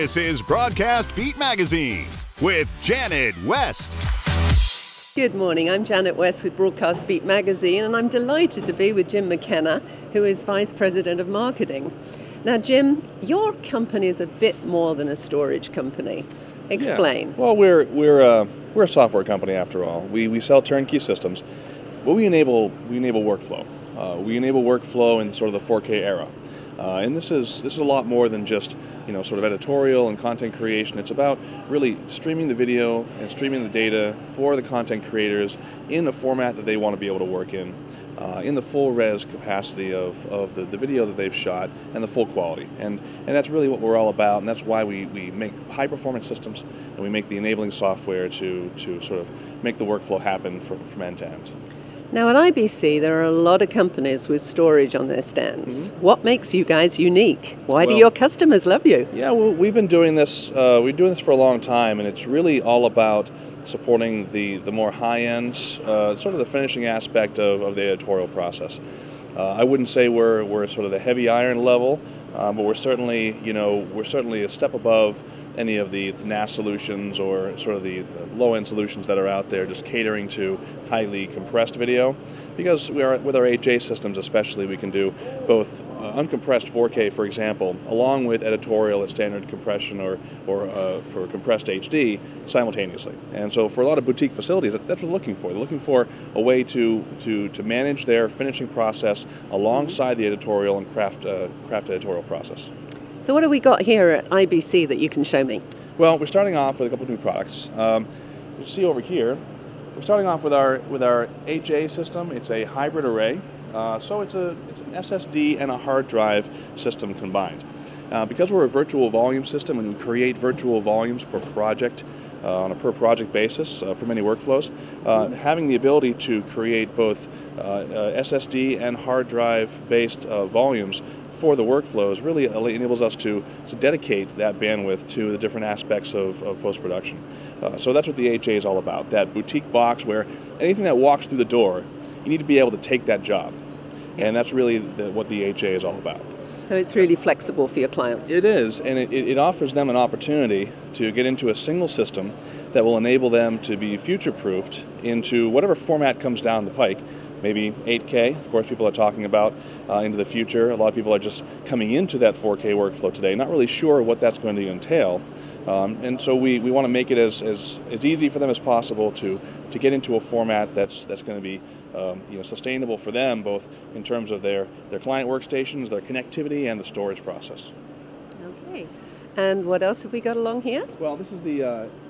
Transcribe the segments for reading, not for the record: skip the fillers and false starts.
This is Broadcast Beat Magazine with Janet West. Good morning, I'm Janet West with Broadcast Beat Magazine, and I'm delighted to be with Jim McKenna, who is Vice President of Marketing. Now, Jim, your company is a bit more than a storage company. Explain. Yeah. Well, we're a software company after all. We sell turnkey systems, but we enable workflow. We enable workflow in sort of the 4K era, and this is a lot more than just sort of editorial and content creation. It's about really streaming the video and streaming the data for the content creators in a format that they want to be able to work in the full res capacity of the video that they've shot and the full quality. And that's really what we're all about, and that's why we make high performance systems and we make the enabling software to sort of make the workflow happen from end to end. Now at IBC there are a lot of companies with storage on their stands. Mm-hmm. What makes you guys unique? Why do your customers love you? Yeah, well, we've been doing this for a long time, and it's really all about supporting the more high-end, sort of the finishing aspect of the editorial process. I wouldn't say we're sort of the heavy iron level, but we're certainly a step above any of the NAS solutions or sort of the low-end solutions that are out there, just catering to highly compressed video. Because with our HA systems especially, we can do both uncompressed 4K, for example, along with editorial at standard compression or for compressed HD simultaneously. And so for a lot of boutique facilities, that's what they're looking for. They're looking for a way to manage their finishing process alongside the editorial and craft editorial process. So what have we got here at IBC that you can show me? Well, we're starting off with a couple of new products. You see over here, we're starting off with our HA system. It's a hybrid array, so it's an SSD and a hard drive system combined. Because we're a virtual volume system and we create virtual volumes for project on a per project basis for many workflows, having the ability to create both SSD and hard drive based volumes for the workflows really enables us to dedicate that bandwidth to the different aspects of post-production. So that's what the HA is all about, that boutique box where anything that walks through the door, you need to be able to take that job. And that's really what the HA is all about. So it's really flexible for your clients. It is, and it offers them an opportunity to get into a single system that will enable them to be future-proofed into whatever format comes down the pike. Maybe 8K, of course, people are talking about into the future. A lot of people are just coming into that 4K workflow today, not really sure what that's going to entail. And so we want to make it as easy for them as possible to get into a format that's going to be sustainable for them, both in terms of their client workstations, their connectivity, and the storage process. Okay. And what else have we got along here? Well, this is the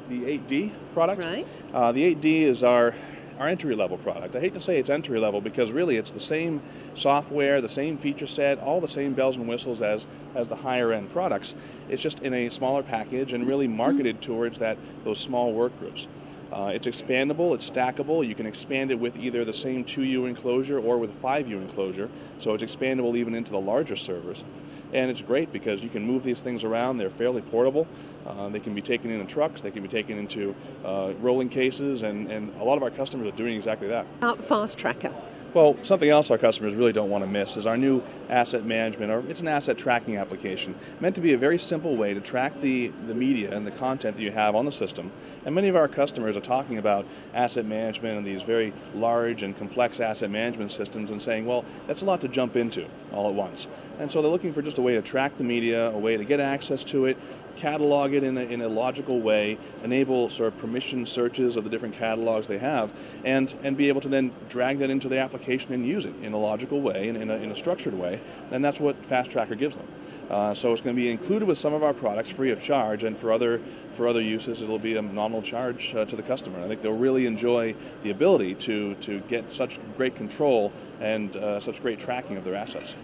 8D product. Right. The 8D is our entry-level product. I hate to say it's entry-level because really it's the same software, the same feature set, all the same bells and whistles as the higher-end products. It's just in a smaller package and really marketed towards those small work groups. It's expandable, it's stackable. You can expand it with either the same 2U enclosure or with a 5U enclosure, so it's expandable even into the larger servers. And it's great because you can move these things around. They're fairly portable. They can be taken into trucks, they can be taken into rolling cases, and a lot of our customers are doing exactly that. Fast Tracker. Well, something else our customers really don't want to miss is our new asset management, or it's an asset tracking application, meant to be a very simple way to track the media and the content that you have on the system. And many of our customers are talking about asset management and these very large and complex asset management systems and saying, well, that's a lot to jump into all at once. And so they're looking for just a way to track the media, a way to get access to it, catalog it in a logical way, enable sort of permission searches of the different catalogs they have, and be able to then drag that into the application and use it in a logical way and in a structured way. And that's what Fast Tracker gives them. So it's going to be included with some of our products free of charge, and for other uses it'll be a nominal charge to the customer. I think they'll really enjoy the ability to get such great control and such great tracking of their assets.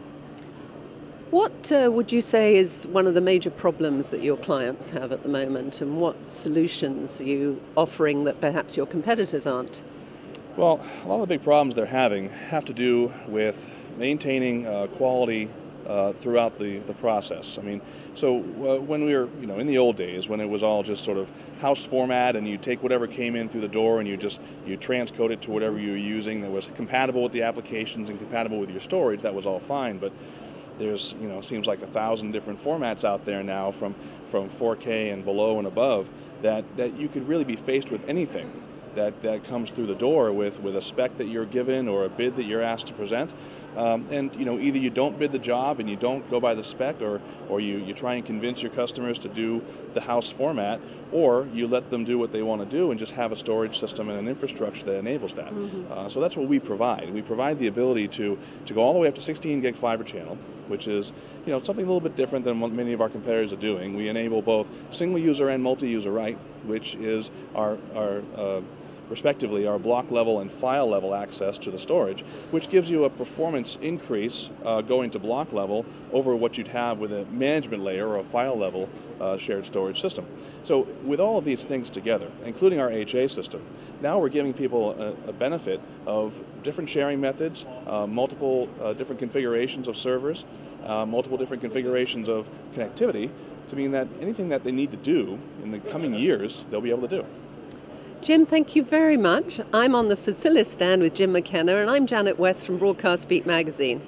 What would you say is one of the major problems that your clients have at the moment, and what solutions are you offering that perhaps your competitors aren't? Well, a lot of the big problems they're having have to do with maintaining quality throughout the process. I mean, so when we were, in the old days, when it was all just sort of house format, and you take whatever came in through the door and you transcode it to whatever you were using that was compatible with the applications and compatible with your storage, that was all fine. But there's, seems like 1,000 different formats out there now from 4K and below and above, that you could really be faced with anything that comes through the door with a spec that you're given or a bid that you're asked to present. And either you don't bid the job and you don't go by the spec, or you try and convince your customers to do the house format, or you let them do what they want to do and just have a storage system and an infrastructure that enables that. So that's what we provide. We provide the ability to go all the way up to 16 gig fiber channel, which is something a little bit different than what many of our competitors are doing. We enable both single user and multi-user write, which is our respectively our block level and file level access to the storage, which gives you a performance increase going to block level over what you'd have with a management layer or a file level shared storage system. So with all of these things together, including our HA system, now we're giving people a benefit of different sharing methods, multiple different configurations of servers, multiple different configurations of connectivity, to mean that anything that they need to do in the coming years, they'll be able to do. Jim, thank you very much. I'm on the Facilis stand with Jim McKenna, and I'm Janet West from Broadcast Beat Magazine.